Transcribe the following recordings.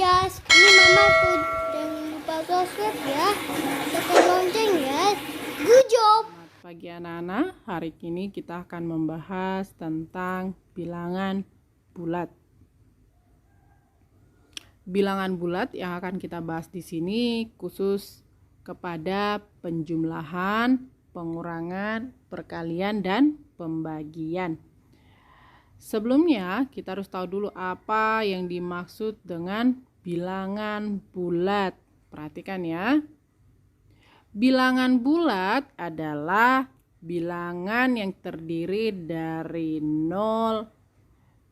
guys, ini mama tuh jangan lupa subscribe ya, tekan lonceng ya. Good job. Selamat pagi anak-anak, hari ini kita akan membahas tentang bilangan bulat. Bilangan bulat yang akan kita bahas di sini khusus kepada penjumlahan, pengurangan, perkalian, dan pembagian. Sebelumnya kita harus tahu dulu apa yang dimaksud dengan bilangan bulat. Perhatikan ya. Bilangan bulat adalah bilangan yang terdiri dari 0,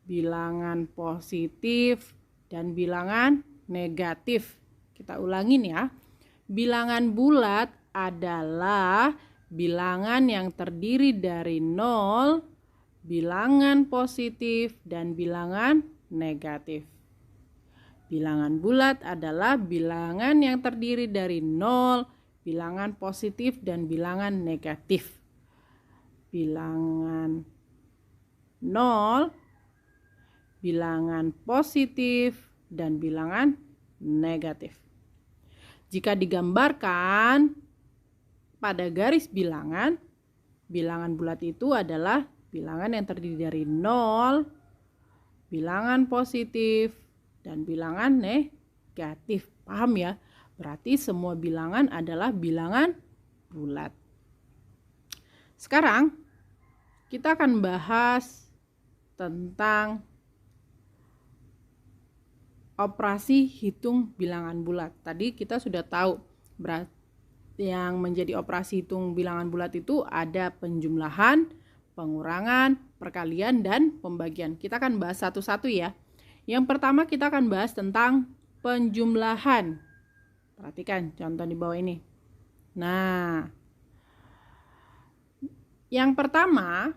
bilangan positif, dan bilangan negatif. Kita ulangin ya. Bilangan bulat adalah bilangan yang terdiri dari 0, bilangan positif, dan bilangan negatif. Bilangan bulat adalah bilangan yang terdiri dari 0, bilangan positif, dan bilangan negatif. Bilangan 0, bilangan positif, dan bilangan negatif. Jika digambarkan pada garis bilangan, bilangan bulat itu adalah bilangan yang terdiri dari 0, bilangan positif, dan bilangan negatif. Paham ya? Berarti semua bilangan adalah bilangan bulat. Sekarang kita akan bahas tentang operasi hitung bilangan bulat. Tadi kita sudah tahu yang menjadi operasi hitung bilangan bulat itu ada penjumlahan, pengurangan, perkalian, dan pembagian. Kita akan bahas satu-satu ya. Yang pertama kita akan bahas tentang penjumlahan. Perhatikan contoh di bawah ini. Nah, yang pertama,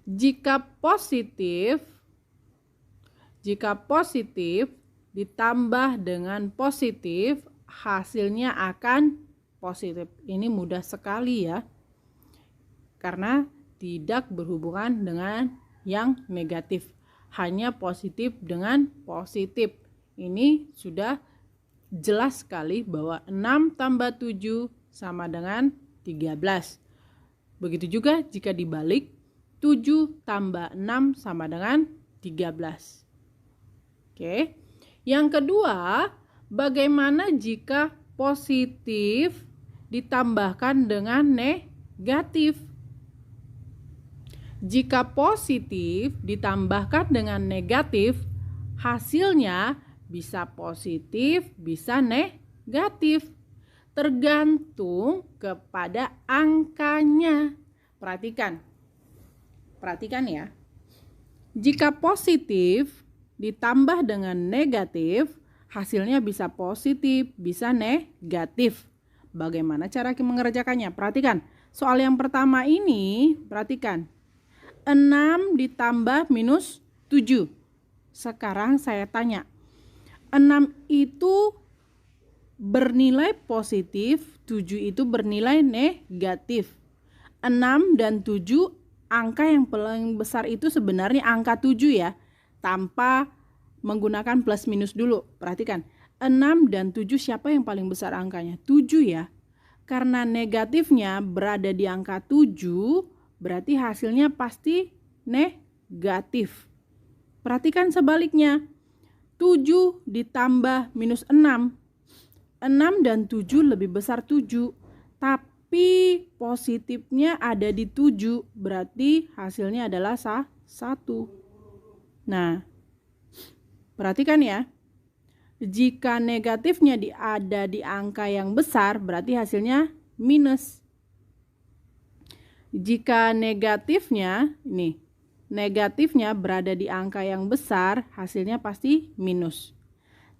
jika positif ditambah dengan positif, hasilnya akan positif. Ini mudah sekali ya. Karena tidak berhubungan dengan yang negatif, hanya positif dengan positif. Ini sudah jelas sekali bahwa 6 tambah 7 sama dengan 13. Begitu juga jika dibalik, 7 tambah 6 sama dengan 13. Oke. Yang kedua, bagaimana jika positif ditambahkan dengan negatif? Jika positif ditambahkan dengan negatif, hasilnya bisa positif, bisa negatif. Tergantung kepada angkanya. Perhatikan ya. Jika positif ditambah dengan negatif, hasilnya bisa positif, bisa negatif. Bagaimana cara mengerjakannya? Perhatikan. Soal yang pertama ini, perhatikan. 6 ditambah minus 7. Sekarang saya tanya, 6 itu bernilai positif, 7 itu bernilai negatif. 6 dan 7, angka yang paling besar itu sebenarnya angka 7 ya, tanpa menggunakan plus minus dulu. Perhatikan, 6 dan 7 siapa yang paling besar angkanya? 7 ya. Karena negatifnya berada di angka 7, berarti hasilnya pasti negatif. Perhatikan sebaliknya. 7 ditambah minus 6. 6 dan 7 lebih besar 7. Tapi positifnya ada di 7. Berarti hasilnya adalah 1. Nah, perhatikan ya. Jika negatifnya ada di angka yang besar, berarti hasilnya minus. Jika negatifnya berada di angka yang besar, hasilnya pasti minus.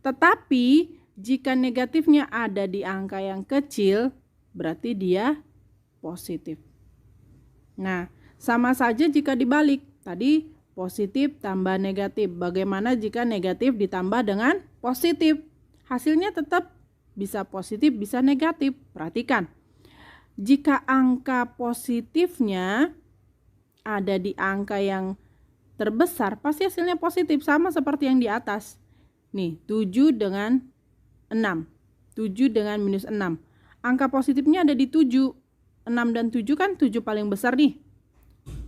Tetapi jika negatifnya ada di angka yang kecil, berarti dia positif. Nah, sama saja jika dibalik. Tadi positif tambah negatif. Bagaimana jika negatif ditambah dengan positif? Hasilnya tetap bisa positif, bisa negatif. Perhatikan. Jika angka positifnya ada di angka yang terbesar, pasti hasilnya positif, sama seperti yang di atas. Nih, 7 dengan 6. 7 dengan minus 6. Angka positifnya ada di 7. 6 dan 7 kan 7 paling besar nih.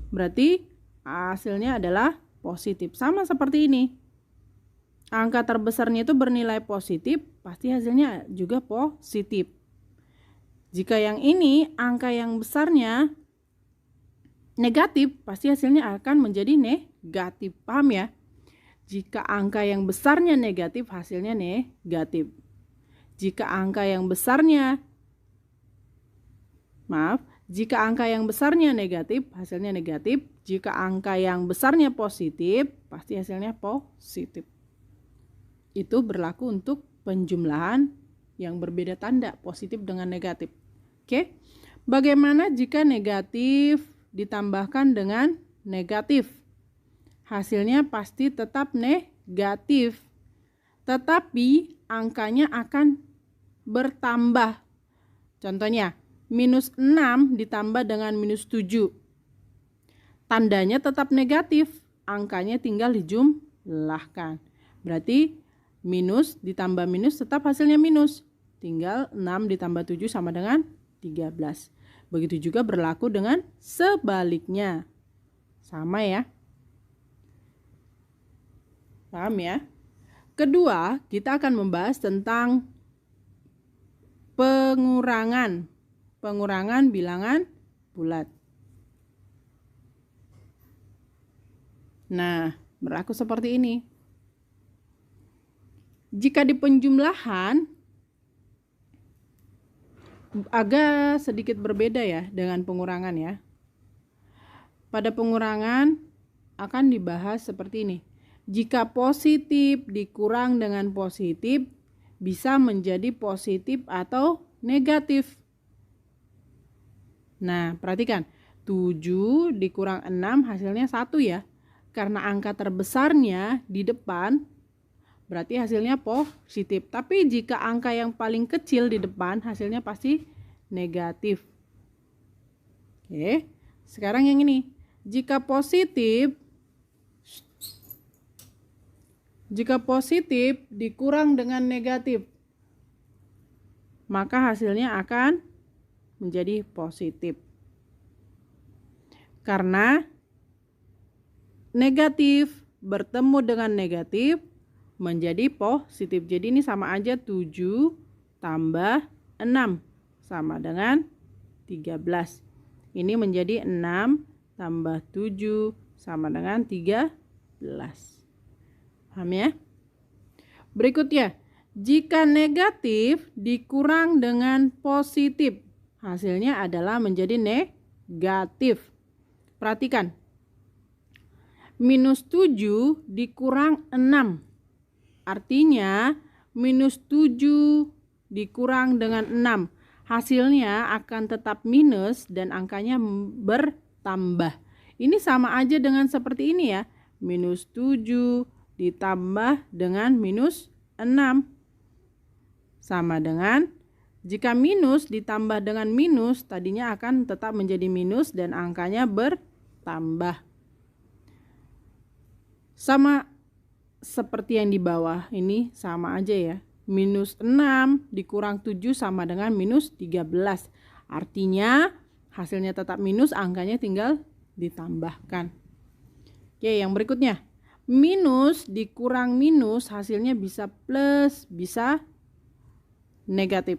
Berarti hasilnya adalah positif. Sama seperti ini. Angka terbesarnya itu bernilai positif, pasti hasilnya juga positif. Jika yang ini, angka yang besarnya negatif, pasti hasilnya akan menjadi negatif. Paham ya? Jika angka yang besarnya negatif, hasilnya negatif. Jika angka yang besarnya negatif, hasilnya negatif. Jika angka yang besarnya positif, pasti hasilnya positif. Itu berlaku untuk penjumlahan yang berbeda tanda, positif dengan negatif. Oke. Bagaimana jika negatif ditambahkan dengan negatif? Hasilnya pasti tetap negatif. Tetapi angkanya akan bertambah. Contohnya, minus 6 ditambah dengan minus 7. Tandanya tetap negatif, angkanya tinggal dijumlahkan. Berarti minus ditambah minus tetap hasilnya minus. Tinggal 6 ditambah 7 sama dengan 13. Begitu juga berlaku dengan sebaliknya. Sama ya. Paham ya? Kedua, kita akan membahas tentang pengurangan bilangan bulat. Nah, berlaku seperti ini. Jika di penjumlahan agak sedikit berbeda ya dengan pengurangan ya. Pada pengurangan akan dibahas seperti ini. Jika positif dikurang dengan positif, bisa menjadi positif atau negatif. Nah, perhatikan. 7 dikurang 6 hasilnya 1 ya. Karena angka terbesarnya di depan, berarti hasilnya positif. Tapi jika angka yang paling kecil di depan, hasilnya pasti negatif. Oke, sekarang yang ini. Jika positif dikurang dengan negatif, maka hasilnya akan menjadi positif. Karena negatif bertemu dengan negatif menjadi positif. Jadi ini sama aja 7 tambah 6 sama dengan 13. Ini menjadi 6 tambah 7 sama dengan 13. Paham ya? Berikutnya, jika negatif dikurang dengan positif, hasilnya adalah menjadi negatif. Perhatikan. Minus 7 dikurang 6. Artinya minus 7 dikurang dengan 6. Hasilnya akan tetap minus dan angkanya bertambah. Ini sama aja dengan seperti ini ya. Minus 7 ditambah dengan minus 6. Sama dengan jika minus ditambah dengan minus, tadinya akan tetap menjadi minus dan angkanya bertambah. Sama seperti yang di bawah ini sama aja ya. Minus 6 dikurang 7 sama dengan minus 13. Artinya hasilnya tetap minus, angkanya tinggal ditambahkan. Oke, yang berikutnya. Minus dikurang minus hasilnya bisa plus, bisa negatif.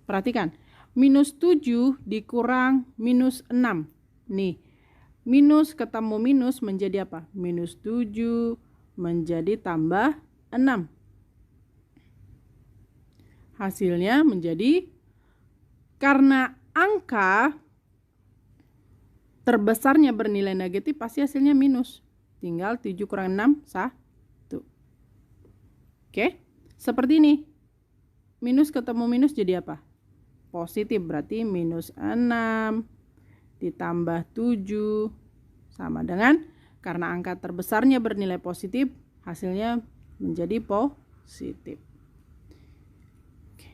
Perhatikan. Minus 7 dikurang minus 6. Nih. Minus ketemu minus menjadi apa? Minus 7 menjadi tambah 6. Hasilnya menjadi, karena angka terbesarnya bernilai negatif, pasti hasilnya minus. Tinggal 7 kurang 6, 1. Oke, seperti ini. Minus ketemu minus jadi apa? Positif, berarti minus 6 ditambah 7 sama dengan, karena angka terbesarnya bernilai positif, hasilnya menjadi positif. Oke.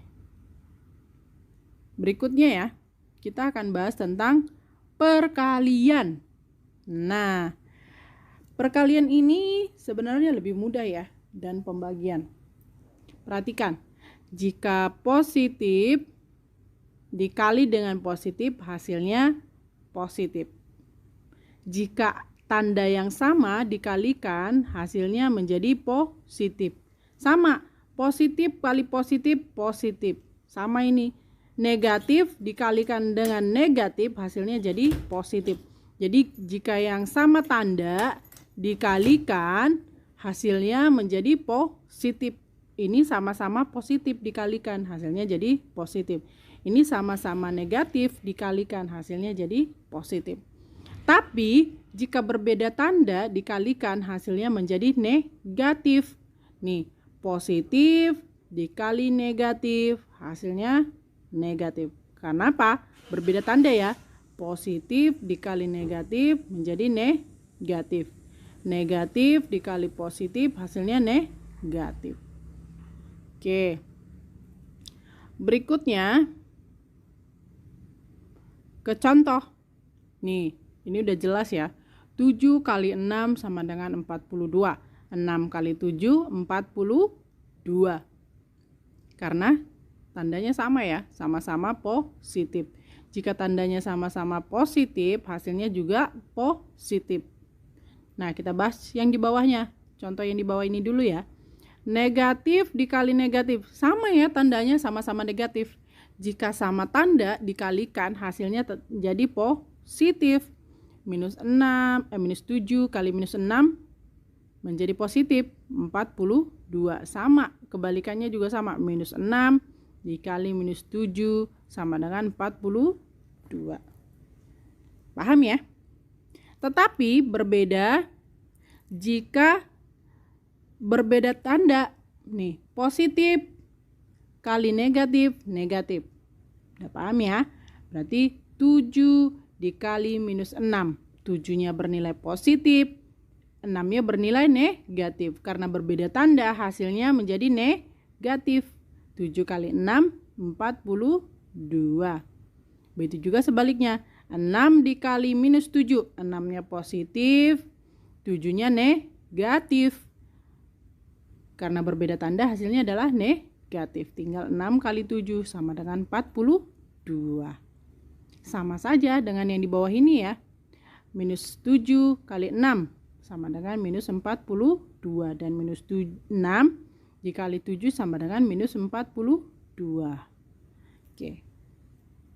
Berikutnya ya, kita akan bahas tentang perkalian. Nah, perkalian ini sebenarnya lebih mudah ya dan pembagian. Perhatikan, jika positif dikali dengan positif hasilnya positif. Jika tanda yang sama dikalikan hasilnya menjadi positif. Sama, positif kali positif, positif. Sama ini, negatif dikalikan dengan negatif hasilnya jadi positif. Jadi jika yang sama tanda dikalikan hasilnya menjadi positif. Ini sama-sama positif dikalikan hasilnya jadi positif. Ini sama-sama negatif dikalikan hasilnya jadi positif. Tapi jika berbeda tanda dikalikan hasilnya menjadi negatif. Nih, positif dikali negatif hasilnya negatif. Karena apa? Berbeda tanda ya. Positif dikali negatif menjadi negatif. Negatif dikali positif hasilnya negatif. Oke. Berikutnya ke contoh. Nih, ini udah jelas ya. 7 kali 6 sama dengan 42. 6 kali 7, 42. Karena tandanya sama ya, sama-sama positif. Jika tandanya sama-sama positif, hasilnya juga positif. Nah, kita bahas yang di bawahnya. Contoh yang di bawah ini dulu ya. Negatif dikali negatif. Sama ya, tandanya sama-sama negatif. Jika sama tanda dikalikan, hasilnya jadi positif. Minus 7 kali minus 6 menjadi positif 42. Sama, kebalikannya juga sama. Minus 6 dikali minus 7 sama dengan 42. Paham ya? Tetapi berbeda jika berbeda tanda. Nih, positif kali negatif, negatif. Udah paham ya? Berarti 7 dikali minus 6. 7-nya bernilai positif, 6-nya bernilai negatif. Karena berbeda tanda, hasilnya menjadi negatif. 7 kali 6, 42. Begitu juga sebaliknya. 6 dikali minus 7. 6-nya positif, 7-nya negatif. Karena berbeda tanda, hasilnya adalah negatif. Tinggal 6 kali 7 sama dengan 42. Sama saja dengan yang di bawah ini ya. Minus 7 kali 6 sama dengan minus 42. Dan minus 6 dikali 7 sama dengan minus 42. Oke.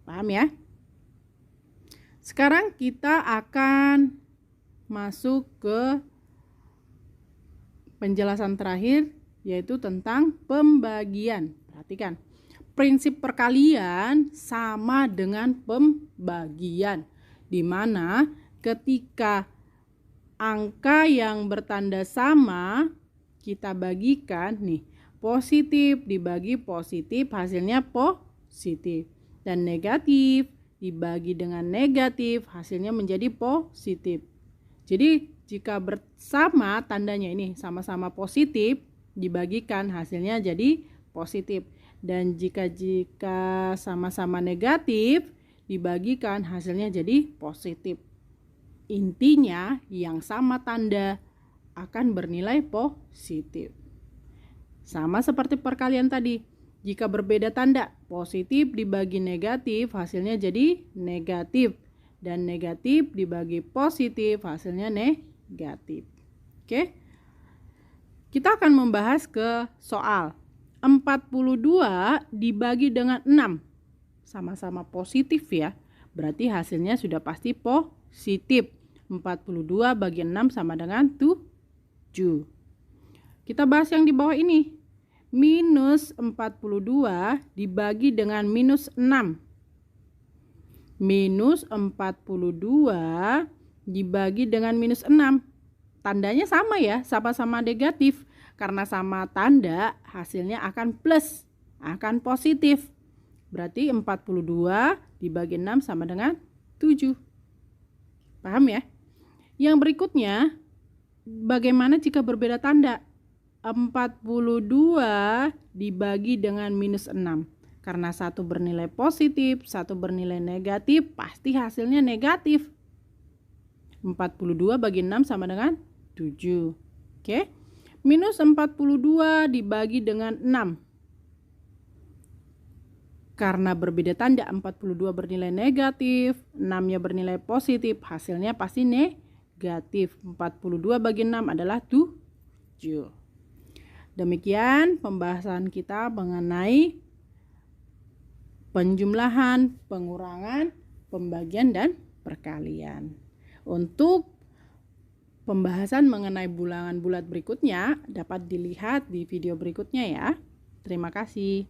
Paham ya? Sekarang kita akan masuk ke penjelasan terakhir, yaitu tentang pembagian. Perhatikan. Prinsip perkalian sama dengan pembagian, di mana ketika angka yang bertanda sama kita bagikan nih, positif dibagi positif hasilnya positif, dan negatif dibagi dengan negatif hasilnya menjadi positif. Jadi jika bersama tandanya ini sama-sama positif dibagikan hasilnya jadi positif. Dan jika sama-sama negatif dibagikan hasilnya jadi positif. Intinya yang sama tanda akan bernilai positif. Sama seperti perkalian tadi. Jika berbeda tanda, positif dibagi negatif hasilnya jadi negatif. Dan negatif dibagi positif hasilnya negatif. Oke. Kita akan membahas ke soal 42 dibagi dengan 6. Sama-sama positif ya. Berarti hasilnya sudah pasti positif. 42 bagi 6 sama dengan 7. Kita bahas yang di bawah ini. Minus 42 dibagi dengan minus 6. Minus 42 dibagi dengan minus 6. Tandanya sama ya, sama-sama negatif. Karena sama tanda, hasilnya akan plus, akan positif. Berarti 42 dibagi 6 sama dengan 7. Paham ya? Yang berikutnya, bagaimana jika berbeda tanda? 42 dibagi dengan minus 6. Karena satu bernilai positif, satu bernilai negatif, pasti hasilnya negatif. 42 bagi 6 sama dengan 7. Oke? Minus 42 dibagi dengan 6. Karena berbeda tanda, 42 bernilai negatif, 6-nya bernilai positif, hasilnya pasti negatif. 42 bagi 6 adalah 7. Demikian pembahasan kita mengenai penjumlahan, pengurangan, pembagian, dan perkalian. Untuk pembahasan mengenai bilangan bulat berikutnya dapat dilihat di video berikutnya ya. Terima kasih.